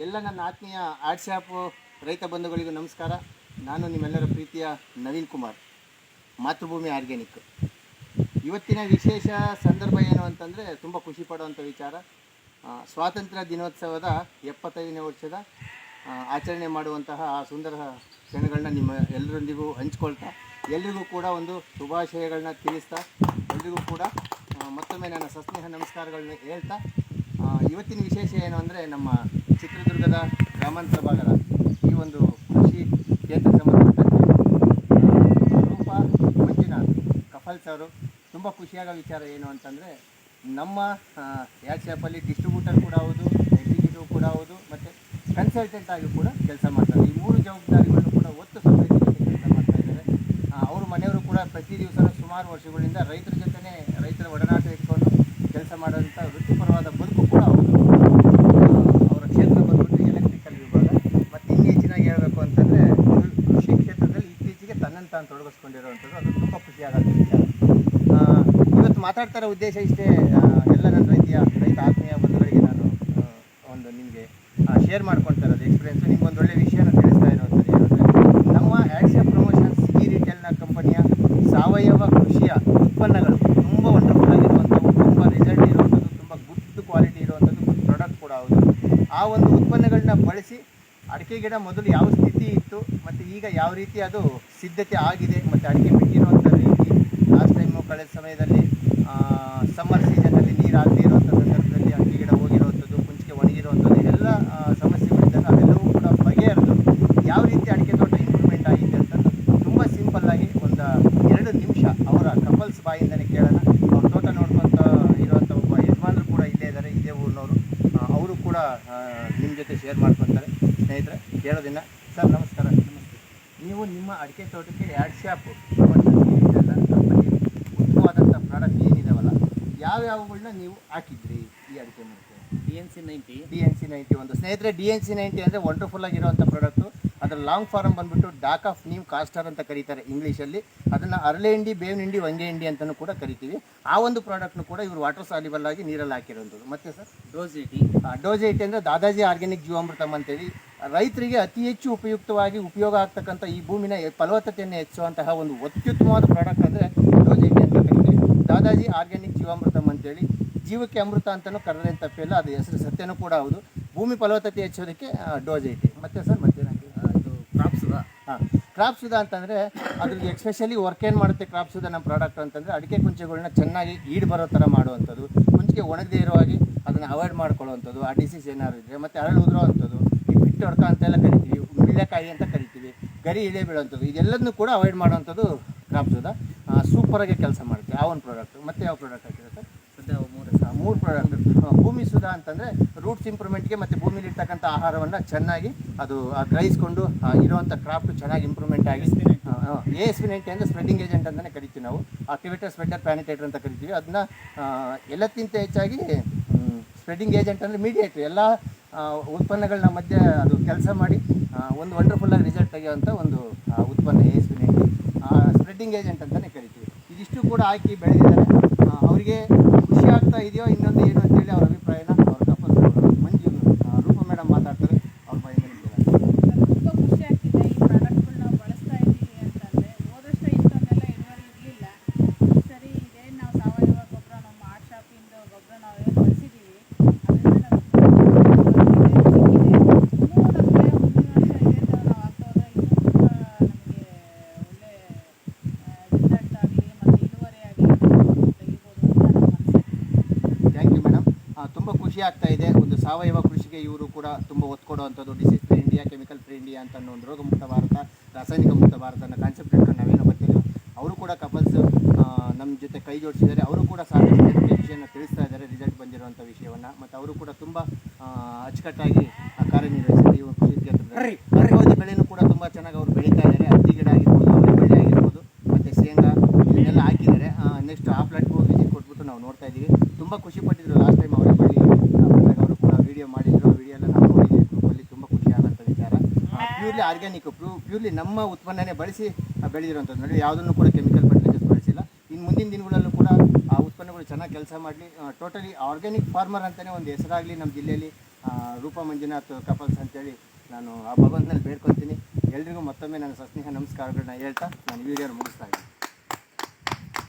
ಎಲ್ಲ ನನ್ನ ಆತ್ಮೀಯ ಆರ್ಟ್ಸ್ಯಾಪ್ ರೈತ ಬಂಧುಗಳಿಗೂ ನಮಸ್ಕಾರ. ನಾನು ನಿಮ್ಮೆಲ್ಲರ ಪ್ರೀತಿಯ ನವೀನ್ ಕುಮಾರ್, ಮಾತೃಭೂಮಿ ಆರ್ಗ್ಯಾನಿಕ್. ಇವತ್ತಿನ ವಿಶೇಷ ಸಂದರ್ಭ ಏನು ಅಂತಂದರೆ ತುಂಬ ಖುಷಿ ಪಡುವಂಥ ವಿಚಾರ. ಸ್ವಾತಂತ್ರ್ಯ ದಿನೋತ್ಸವದ 75ನೇ ವರ್ಷದ ಆಚರಣೆ ಮಾಡುವಂತಹ ಆ ಸುಂದರ ಕ್ಷಣಗಳನ್ನ ನಿಮ್ಮ ಎಲ್ಲರೊಂದಿಗೂ ಹಂಚ್ಕೊಳ್ತಾ, ಎಲ್ರಿಗೂ ಕೂಡ ಒಂದು ಶುಭಾಶಯಗಳನ್ನ ತಿಳಿಸ್ತಾ, ಎಲ್ರಿಗೂ ಕೂಡ ಮತ್ತೊಮ್ಮೆ ನನ್ನ ಸಸ್ನೇಹ ನಮಸ್ಕಾರಗಳನ್ನ ಹೇಳ್ತಾ, ಇವತ್ತಿನ ವಿಶೇಷ ಏನು ಅಂದರೆ ನಮ್ಮ ಚಿತ್ರದುರ್ಗದ ಗ್ರಾಮಾಂತರ ಭಾಗದ ಈ ಒಂದು ಕೃಷಿ ಕೇಂದ್ರ ಸಂಬಂಧಪಟ್ಟಂತೆ ರೂಪ ಮಂಜುನಾಥ್ ಕಫಲ್ಸ್ ಅವರು ತುಂಬ ಖುಷಿಯಾಗೋ ವಿಚಾರ ಏನು ಅಂತಂದರೆ, ನಮ್ಮ ಆರ್ಟ್ಸ್ಯಾಪಲ್ಲಿ ಡಿಸ್ಟ್ರಿಬ್ಯೂಟರ್ ಕೂಡ ಹೌದು, ಎಕ್ಸಿಕ್ಯೂಟಿವ್ ಕೂಡ ಹೌದು, ಮತ್ತು ಕನ್ಸಲ್ಟೆಂಟ್ ಆಗಿ ಕೂಡ ಕೆಲಸ ಮಾಡ್ತಾರೆ. ಈ ಮೂರು ಜವಾಬ್ದಾರಿಗಳನ್ನು ಕೂಡ ಒತ್ತು ಸಂಘಟಿಸಿ ಕೆಲಸ ಮಾಡ್ತಾ ಇದ್ದಾರೆ. ಅವ್ರ ಮನೆಯವರು ಕೂಡ ಪ್ರತಿ ದಿವಸ ಸುಮಾರು ವರ್ಷಗಳಿಂದ ರೈತರ ಜೊತೆನೇ ರೈತರ ಒಡನಾಟ ಇಟ್ಕೊಂಡು ಕೆಲಸ ಮಾಡೋಂಥ ವೃತ್ತಿಪರವಾದ ಬದುಕು ಕೂಡ ಹೌದು. ಅವರ ಕ್ಷೇತ್ರ ಬಂದ್ಬಿಟ್ಟು ಎಲೆಕ್ಟ್ರಿಕಲ್ ವಿಭಾಗ. ಮತ್ತು ಇನ್ನೂ ಹೆಚ್ಚಿನಾಗಿ ಹೇಳಬೇಕು ಅಂತಂದರೆ ಕೃಷಿ ಕ್ಷೇತ್ರದಲ್ಲಿ ಇತ್ತೀಚೆಗೆ ತನ್ನನ್ನು ತಾನು ತೊಡಗಿಸ್ಕೊಂಡಿರುವಂಥದ್ದು, ಅದು ತುಂಬ ಖುಷಿಯಾಗಂಥ ವಿಚಾರ. ಇವತ್ತು ಮಾತಾಡ್ತಾರೋ ಉದ್ದೇಶ ಇಷ್ಟೇ. ಎಲ್ಲ ನನ್ನ ರೈತ ಆತ್ಮೀಯ ಬಂಧುಗಳಿಗೆ ನಾನು ಒಂದು ನಿಮಗೆ ಶೇರ್ ಮಾಡ್ಕೊಳ್ತಾ ಇರೋದು ಎಕ್ಸ್ಪೀರಿಯೆನ್ಸು. ನಿಮ್ಗೊಂದು ಒಳ್ಳೆಯ ವಿಷಯನ ತಿಳಿಸ್ತಾ ಇರೋವಂಥದ್ದು ಏನಂದರೆ, ನಮ್ಮ ಆರ್ಟ್ಸ್ಯಾಪ್ ಪ್ರಮೋಷನ್ಸ್ ಈ ರಿಟೇಲ್ನ ಕಂಪನಿಯ ಸಾವಯವ ಕೃಷಿಯ ಉತ್ಪನ್ನಗಳು ತುಂಬ ವಂಡರ್ಫುಲ್ ಆಗಿರುವಂಥವು, ತುಂಬ ರಿಸಲ್ಟ್ ಇರುವಂಥದ್ದು, ತುಂಬ ಗುಡ್ ಕ್ವಾಲಿಟಿ ಇರುವಂಥದ್ದು, ಗುಡ್ ಪ್ರಾಡಕ್ಟ್ ಕೂಡ ಹೌದು. ಆ ಒಂದು ಉತ್ಪನ್ನಗಳನ್ನ ಬಳಸಿ ಅಡಿಕೆ ಗಿಡ ಮೊದಲು ಯಾವ ಸ್ಥಿತಿ ಇತ್ತು ಮತ್ತು ಈಗ ಯಾವ ರೀತಿ ಅದು ಸಿದ್ಧತೆ ಆಗಿದೆ, ಮತ್ತು ಅಡಿಕೆ ಬಿಟ್ಟಿರುವಂಥ ರೀತಿ, ಲಾಸ್ಟ್ ಟೈಮು ಕಳೆದ ಸಮಯದಲ್ಲಿ ಸಮ್ಮರ್ ಸೀಸನ್ನಲ್ಲಿ ನೀರು ಆಗದೇ ಇರುವಂಥ ಸಂದರ್ಭದಲ್ಲಿ ಅಡಿಕೆ ಗಿಡ ಹೋಗಿರುವಂಥದ್ದು, ಕುಂಚಿಗೆ ಒಣಗಿರುವಂಥದ್ದು, ಎಲ್ಲ ಸಮಸ್ಯೆಗಳಿದ್ದಾಗ ಅದೆಲ್ಲವೂ ಕೂಡ ಬಗೆಹರಿದು ಯಾವ ರೀತಿ ಅಡಿಕೆ ತೋಟ ಇಂಪ್ರೂವ್ಮೆಂಟ್ ಆಗಿದೆ ಅಂತ ತುಂಬ ಸಿಂಪಲ್ಲಾಗಿ ಒಂದು 2 ನಿಮಿಷ ಅವರ ಕಪಲ್ಸ್ ಬಾಯಿಂದನೇ ಕೇಳೋಣ. ಅವ್ರ ತೋಟ ನೋಡ್ಕೊತ ಇರುವಂಥ ಒಬ್ಬ ಯಜಮಾನರು ಕೂಡ ಇಲ್ಲೇ ಇದ್ದಾರೆ, ಇದೇ ಊರಿನವರು. ಅವರು ಕೂಡ ನಿಮ್ಮ ಜೊತೆ ಶೇರ್ ಮಾಡ್ಕೊತಾರೆ. ಸ್ನೇಹಿತರೆ, ಕೇಳೋದಿಲ್ಲ. ಸರ್ ನಮಸ್ಕಾರ. ನಮಸ್ತೆ. ನೀವು ನಿಮ್ಮ ಅಡಿಕೆ ತೋಟಕ್ಕೆ ಆರ್ಟ್ಸ್ಯಾಪ್ ಕಂಪನಿ ಉತ್ತಮವಾದಂಥ ಪ್ರಾಡಕ್ಟ್ ಏನಿದಾವಲ್ಲ, ಯಾವ್ಯಾವುಗಳನ್ನ ನೀವು ಹಾಕಿದ್ರಿ ಈ ಅಡಿಕೆ ಮರಕ್ಕೆ? DNC 90 ಒಂದು ಸ್ನೇಹಿತರೆ, DNC 90 ಅಂದರೆ ವಂಡರ್ಫುಲ್ ಆಗಿರುವಂಥ ಪ್ರಾಡಕ್ಟು. ಅದರ ಲಾಂಗ್ ಫಾರ್ಮ್ ಬಂದುಬಿಟ್ಟು ಡಾಕ್ ಆಫ್ ನೀಮ್ ಕಾಸ್ಟರ್ ಅಂತ ಕರೀತಾರೆ ಇಂಗ್ಲೀಷಲ್ಲಿ. ಅದನ್ನು ಅರಳೆ ಹಿಂಡಿ, ಬೇವಿನ ಹಿಂಡಿ, ವಂಗೆ ಹಿಂಡಿ ಅಂತಲೂ ಕೂಡ ಕರಿತೀವಿ. ಆ ಒಂದು ಪ್ರಾಡಕ್ಟ್ನು ಕೂಡ ಇವರು ವಾಟರ್ ಸಾಲ್ಯುಬಲ್ ಆಗಿ ನೀರಲ್ಲಿ ಹಾಕಿರೋಂಥದ್ದು. ಮತ್ತು ಸರ್ ಡೋಸ್ 80 ಅಂದರೆ ದಾದಾಜಿ ಆರ್ಗ್ಯಾನಿಕ್ ಜೀವಾಮೃತಮ್ ಅಂತೇಳಿ ರೈತರಿಗೆ ಅತಿ ಹೆಚ್ಚು ಉಪಯೋಗ ಆಗ್ತಕ್ಕಂಥ ಈ ಭೂಮಿನ ಫಲವತ್ತತೆಯನ್ನು ಹೆಚ್ಚುವಂತಹ ಒಂದು ಅತ್ಯುತ್ತಮವಾದ ಪ್ರಾಡಕ್ಟ್ ಅಂದರೆ ಡೋಸ್ 80 ಅಂತ ಕರಿತೀವಿ. ದಾದಾಜಿ ಆರ್ಗ್ಯಾನಿಕ್ ಜೀವಾಮೃತಮ್ ಅಂತೇಳಿ, ಜೀವಕ್ಕೆ ಅಮೃತ ಅಂತಲೂ ಕರೆದ್ರೆ ತಪ್ಪಿಲ್ಲ, ಅದು ಹೆಸರು ಸತ್ಯನೂ ಕೂಡ ಹೌದು. ಭೂಮಿ ಫಲವತ್ತತೆ ಹೆಚ್ಚೋದಕ್ಕೆ ಡೋಸ್ 80. ಮತ್ತು ಸರ್ ಮತ್ತೇನಾಗಿ ಇದು ಕ್ರಾಪ್ಸುದ. ಕ್ರಾಪ್ಸುದ ಅಂತಂದರೆ ಅದ್ರಿಗೆ ಎಕ್ಸ್ಪೆಷಲಿ ವರ್ಕ್ ಏನು ಮಾಡುತ್ತೆ ಕ್ರಾಪ್ಸುದ ನಮ್ಮ ಪ್ರಾಡಕ್ಟ್ ಅಂತಂದರೆ, ಅಡಿಕೆ ಕುಂಚೆಗಳನ್ನ ಚೆನ್ನಾಗಿ ಈಡು ಬರೋ ಥರ ಮಾಡುವಂಥದ್ದು, ಕುಂಚಿಗೆ ಒಣಗದೇ ಇರೋ ಹಾಗೆ ಅದನ್ನು ಅವಾಯ್ಡ್ ಮಾಡ್ಕೊಳ್ಳೋವಂಥದ್ದು, ಆ ಡಿಸೀಸ್ ಏನಾದ್ರು ಇದ್ದರೆ, ಮತ್ತು ಅರಳು ಉದುರೋ ಅಂಥದ್ದು, ಈ ಬಿಟ್ಟು ಹೊಡ್ಕ ಅಂತೆಲ್ಲ ಕರಿತೀವಿ, ಮಿಳ್ಳೆಕಾಯಿ ಅಂತ ಕರಿತೀವಿ, ಗರಿ ಇಳೆ ಬೀಳೋವಂಥದ್ದು, ಇದೆಲ್ಲದನ್ನೂ ಕೂಡ ಅವಾಯ್ಡ್ ಮಾಡೋವಂಥದ್ದು ಕ್ರಾಪ್ಸುದ. ಸೂಪರಾಗಿ ಕೆಲಸ ಮಾಡುತ್ತೆ ಆ ಒಂದು ಪ್ರಾಡಕ್ಟ್. ಮತ್ತು ಯಾವ ಪ್ರಾಡಕ್ಟ್ ಹಾಕಿರುತ್ತೆ? ಸದ್ಯ 3 ಪ್ರಾಡಕ್ಟ್. ಭೂಮಿ ಸುಧಾ ಅಂತಂದರೆ ರೂಟ್ಸ್ ಇಂಪ್ರೂವ್ಮೆಂಟ್ಗೆ ಮತ್ತು ಭೂಮಿಲಿ ಇರ್ತಕ್ಕಂಥ ಆಹಾರವನ್ನು ಚೆನ್ನಾಗಿ ಅದು ಗ್ರಹಿಸ್ಕೊಂಡು ಇರುವಂಥ ಕ್ರಾಫ್ಟ್ ಚೆನ್ನಾಗಿ ಇಂಪ್ರೂವ್ಮೆಂಟ್ ಆಗಿ, ASP 90 ಅಂದರೆ ಸ್ಪ್ರೆಡ್ಡಿಂಗ್ ಏಜೆಂಟ್ ಅಂತಲೇ ಕರಿತೀವಿ ನಾವು. ಆಕ್ಟಿವೇಟರ್, ಸ್ಪ್ರೆಡರ್, ಪ್ಲಾನಿಟೇಟರ್ ಅಂತ ಕರಿತೀವಿ. ಅದನ್ನ ಎಲ್ಲಕ್ಕಿಂತ ಹೆಚ್ಚಾಗಿ ಸ್ಪ್ರೆಡ್ಡಿಂಗ್ ಏಜೆಂಟ್ ಅಂದರೆ ಮೀಡಿಯೇಟ್ರ್, ಎಲ್ಲ ಉತ್ಪನ್ನಗಳನ್ನ ಮಧ್ಯೆ ಅದು ಕೆಲಸ ಮಾಡಿ ಒಂದು ವಂಡರ್ಫುಲ್ಲಾಗಿ ರಿಸಲ್ಟ್ ತೆಗೆಯುವಂಥ ಒಂದು ಉತ್ಪನ್ನ ASP 90. ಸ್ಪ್ರೆಡ್ಡಿಂಗ್ ಏಜೆಂಟ್ ಅಂತಲೇ ಕರಿತೀವಿ. ಇದಿಷ್ಟು ಕೂಡ ಹಾಕಿ ಬೆಳೆದಿದ್ದಾರೆ. ಅವರಿಗೆ ಖುಷಿ ಆಗ್ತಾ ಇದೆಯೋ ಇನ್ನೊಂದು ಏನು ಅಂತೇಳಿ ಅವ್ರ ಅಭಿಪ್ರಾಯನ ಅವ್ರ ಕಪಲ್ಸ್ ಮಂಜು ರೂಪ ಮೇಡಮ್ ಮಾತಾಡ್ತಾರೆ. ಅವ್ರ ಬಾಯಿಂದ ತುಂಬ ಖುಷಿ ಆಗ್ತಿದೆ. ಈ ಪ್ರಾಡಕ್ಟ್ಗಳು ನಾವು ಬಳಸ್ತಾ ಇದ್ದೀವಿ ಅಂತಂದರೆ, ಹೋದ ವರ್ಷ ಇಷ್ಟೊಂದೆಲ್ಲ ಇಳುವರಿ ಇರಲಿಲ್ಲ. ಈ ಸರಿ ಇದೇನು ನಾವು ಸಾವಯವ ಗೊಬ್ಬರ, ನಮ್ಮ ಆರ್ಟ್ಸ್ಯಾಪಿಂದ ಗೊಬ್ಬರ ನಾವು ಏನು ಬಳಸಿದ್ದೀವಿ, ಅದರಿಂದ ನಮಗೆ ಸಿಕ್ಕಿದೆ. ಇನ್ನೂ ನಮಗೆ ಮುಂದಿನ ವರ್ಷ ಇದೇ ಥರ ನಾವು ಆಗ್ತಾ ಹೋದರೆ ಇನ್ನೂ ಕೂಡ ನಮಗೆ ಒಳ್ಳೆ ರಿಸಲ್ಟ್ ಆಗಲಿ ಮತ್ತು ಇಳುವರಿ ಆಗಲಿ ತೆಗಿಬೋದು ಅಂತ ನಮ್ಮ ಮನಸ್ಸಲ್ಲಿ. Thank you madam. ತುಂಬ ಖುಷಿ ಆಗ್ತಾ ಇದೆ. ಒಂದು ಸಾವಯವ ಕೃಷಿಗೆ ಇವರು ಕೂಡ ತುಂಬ ಒತ್ತು ಕೊಡುವಂಥದ್ದು. Disease free India, chemical free India ಅಂತ ಅನ್ನೋ ಒಂದು ರೋಗಮುಕ್ತ ಭಾರತ, ರಾಸಾಯನಿಕ ಮುಕ್ತ ಭಾರತ ಅನ್ನೋ ಕಾನ್ಸೆಪ್ಟ್ ಇಟ್ಕೊಂಡು ನಾವೇನೋ ಬರ್ತೀವಿ. ಅವರು ಕೂಡ ಕಪಲ್ಸ್ ನಮ್ಮ ಜೊತೆ ಕೈ ಜೋಡಿಸಿದ್ದಾರೆ. ಅವರು ಕೂಡ ಸಾಕಷ್ಟು ವಿಷಯನ ತಿಳಿಸ್ತಾ ಇದ್ದಾರೆ, ರಿಸಲ್ಟ್ ಬಂದಿರುವಂಥ ವಿಷಯವನ್ನು. ಮತ್ತು ಅವರು ಕೂಡ ತುಂಬ ಅಚ್ಚುಕಟ್ಟಾಗಿ ಕಾರ್ಯನಿರ್ವಹಿಸಿದ್ದಾರೆ ಈ ಒಂದು ಕೃಷಿ ಕ್ಷೇತ್ರದಲ್ಲಿ. ಅರ್ಹವಧಿ ಬೆಳೆನೂ ಕೂಡ ತುಂಬ ಚೆನ್ನಾಗಿ ಅವರು ಬೆಳೀತಾ ಇದ್ದಾರೆ. ಹತ್ತಿ ಗಿಡ ಆಗಿರ್ಬೋದು, ಅವರೆ ಬೆಳೆ ಆಗಿರ್ಬೋದು, ಮತ್ತು ಶೇಂಗಾ ಇದನ್ನೆಲ್ಲ ಹಾಕಿದ್ದಾರೆ. ನೆಕ್ಸ್ಟ್ ಆ ಪ್ಲಾಟ್ಫಾರ್ಮ್ ವಿಸಿಟ್ ಕೊಟ್ಬಿಟ್ಟು ನಾವು ನೋಡ್ತಾ ಇದ್ದೀವಿ. ತುಂಬ ಖುಷಿ ಪಟ್ಟಿದ್ರು ಲಾಸ್ಟ್ ಟೈಮ್ ಅವರೇ ಬಳಿ ಬಂದಾಗ ಅವರು ಕೂಡ ವಿಡಿಯೋ ಮಾಡಿದ್ರು. ವಿಡಿಯೋ ಎಲ್ಲ ನಾವು ನೋಡಿದ್ದೀವಿ ಗ್ರೂಪಲ್ಲಿ. ತುಂಬ ಖುಷಿ ಆಗೋಂಥ ವಿಚಾರ. ಪ್ಯೂರ್ಲಿ ಆರ್ಗ್ಯಾನಿಕ್, ಪ್ಯೂರ್ಲಿ ನಮ್ಮ ಉತ್ಪನ್ನನೇ ಬಳಸಿ ಬೆಳೆದಿರುವಂಥದ್ದು ನೋಡಿ. ಯಾವುದನ್ನು ಕೂಡ ಕೆಮಿಕಲ್ ಫರ್ಟಿಲೈಸರ್ಸ್ ಬಳಸಿಲ್ಲ. ಇನ್ನು ಮುಂದಿನ ದಿನಗಳಲ್ಲೂ ಕೂಡ ಆ ಉತ್ಪನ್ನಗಳು ಚೆನ್ನಾಗಿ ಕೆಲಸ ಮಾಡಲಿ. ಟೋಟಲಿ ಆರ್ಗ್ಯಾನಿಕ್ ಫಾರ್ಮರ್ ಅಂತಲೇ ಒಂದು ಹೆಸರಾಗಲಿ ನಮ್ಮ ಜಿಲ್ಲೆಯಲ್ಲಿ. ರೂಪ ಮಂಜುನಾಥ್ ಕಪಲ್ಸ್ ಅಂತೇಳಿ ನಾನು ಆ ಭಗವಂತನಲ್ಲಿ ಬೇಡ್ಕೊತೀನಿ. ಎಲ್ರಿಗೂ ಮತ್ತೊಮ್ಮೆ ನನ್ನ ಸಸ್ನೇಹ ನಮಸ್ಕಾರಗಳನ್ನ ಹೇಳ್ತಾ ನಾನು ವಿಡಿಯೋನ ಮುಗಿಸ್ತಾ ಇದ್ದೀನಿ.